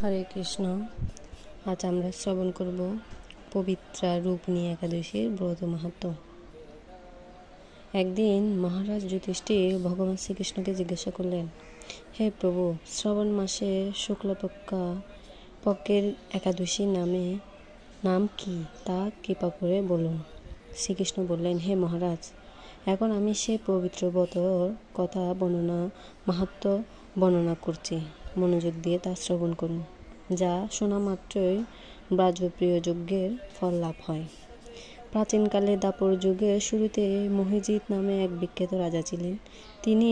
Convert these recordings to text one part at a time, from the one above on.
হরে কৃষ্ণ। আজ আমরা শ্রবণ করব পবিত্রা রূপনী একাদশীর ব্রত মাহাত্ম্য। একদিন মহারাজ যুধিষ্ঠির ভগবান শ্রীকৃষ্ণকে জিজ্ঞাসা করলেন, হে প্রভু, শ্রাবণ মাসে শুক্লপক্ষের একাদশী নাম কি, তা কৃপা করে বলুন। শ্রীকৃষ্ণ বললেন, হে মহারাজ, এখন আমি সে পবিত্র ব্রতর কথা মাহাত্ম্য বর্ণনা করছি। মনোযোগ দিয়ে তা শ্রবণ করুন, যা শোনা মাত্রই ব্রাজপ্রিয় যজ্ঞের ফল লাভ হয়। প্রাচীনকালে দাপর যুগের শুরুতে মহিজিৎ নামে এক বিখ্যাত রাজা ছিলেন। তিনি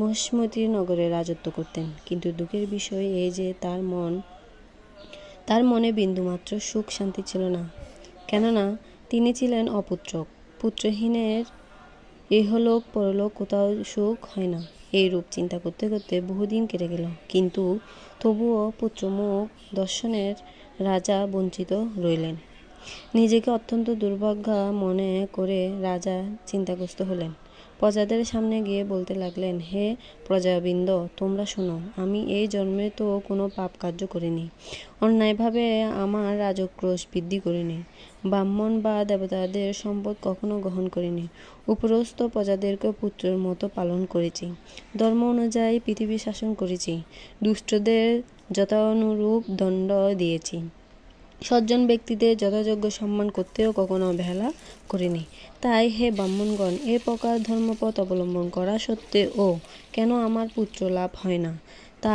মহিষ্মতি নগরে রাজত্ব করতেন, কিন্তু দুঃখের বিষয় এই যে তার মনে বিন্দুমাত্র সুখ শান্তি ছিল না। কেননা তিনি ছিলেন অপুত্রক। পুত্রহীনের ইহলোক পরলোক কোথাও সুখ হয় না। এই রূপ চিন্তা করতে করতে বহুদিন কেটে গেল, কিন্তু তবুও পুত্রমুখ দর্শনের রাজা বঞ্চিত রইলেন। নিজেকে অত্যন্ত দুর্ভাগা মনে করে রাজা চিন্তাগ্রস্ত হলেন। প্রজাদের সামনে গিয়ে বলতে লাগলেন, হে প্রজাবৃন্দ, তোমরা শোনো, আমি এই জন্মে তো কোনো পাপ কার্য করিনি, অন্যায়ভাবে আমার রাজক্রোশ বৃদ্ধি করিনি, ব্রাহ্মণ বা দেবতাদের সম্পদ কখনো গ্রহণ করিনি, উপরস্থ প্রজাদেরকে পুত্রের মতো পালন করেছি, ধর্ম অনুযায়ী পৃথিবী শাসন করেছি, দুষ্টদের যথানুরূপ দণ্ড দিয়েছি, সজ্জন ব্যক্তিদের যথাযোগ্য সম্মান করতেও কখনো অবহেলা করিনি। তাই হে ব্রাহ্মণগণ, এ প্রকার ধর্মপথ অবলম্বন করা সত্ত্বেও কেন আমার পুত্র লাভ হয় না, তা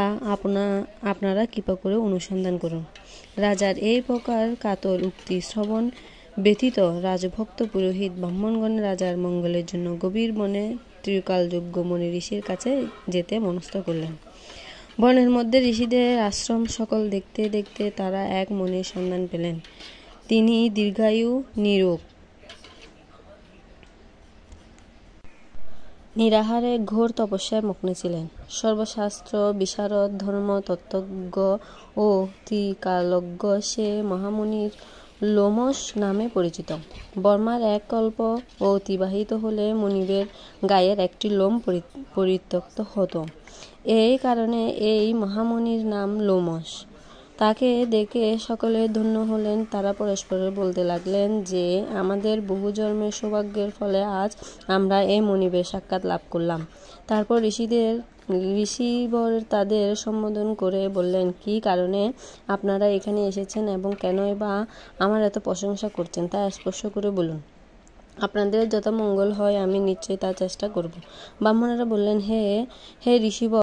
আপনারা কৃপা করে অনুসন্ধান করুন। রাজার এই প্রকার কাতর উক্তি শ্রবণ ব্যতীত রাজভক্ত পুরোহিত ব্রাহ্মণগণ রাজার মঙ্গলের জন্য গভীর মনে ত্রিকালযোগ্য মনি ঋষির কাছে যেতে মনস্থ করলেন। বনের মধ্যে ঋষিদের আশ্রম সকল দেখতে দেখতে তারা এক মনির সন্ধান পেলেন। তিনি দীর্ঘায়ু, নিরোগ, নিরাহারে ঘোর তপস্যায় মগ্ন ছিলেন। সর্বশাস্ত্র বিশারদ, ধর্ম তত্ত্বজ্ঞ ও ত্রিকালজ্ঞ সে মহামুনির লোমশ নামে পরিচিত। বর্মার এক কল্প অতিবাহিত হলে মুনিবের গায়ের একটি লোম পরিত্যক্ত হতো। এই কারণে এই মহামুনির নাম লোমশ। তাকে দেখে সকলে ধন্য হলেন। তারা পরস্পরের বলতে লাগলেন যে, আমাদের বহু জন্মের সৌভাগ্যের ফলে আজ আমরা এই মুনিবের সাক্ষাৎ লাভ করলাম। তারপর ঋষিবর তাদের সম্বোধন করে বললেন, কি কারণে আপনারা এখানে এসেছেন এবং কেনই বা আমার এত প্রশংসা করছেন, তা স্পষ্ট করে বলুন। আপনাদের যত মঙ্গল হয় আমি নিশ্চয়ই তা চেষ্টা করব। ব্রাহ্মণেরা বললেন, হে ঋষিবর,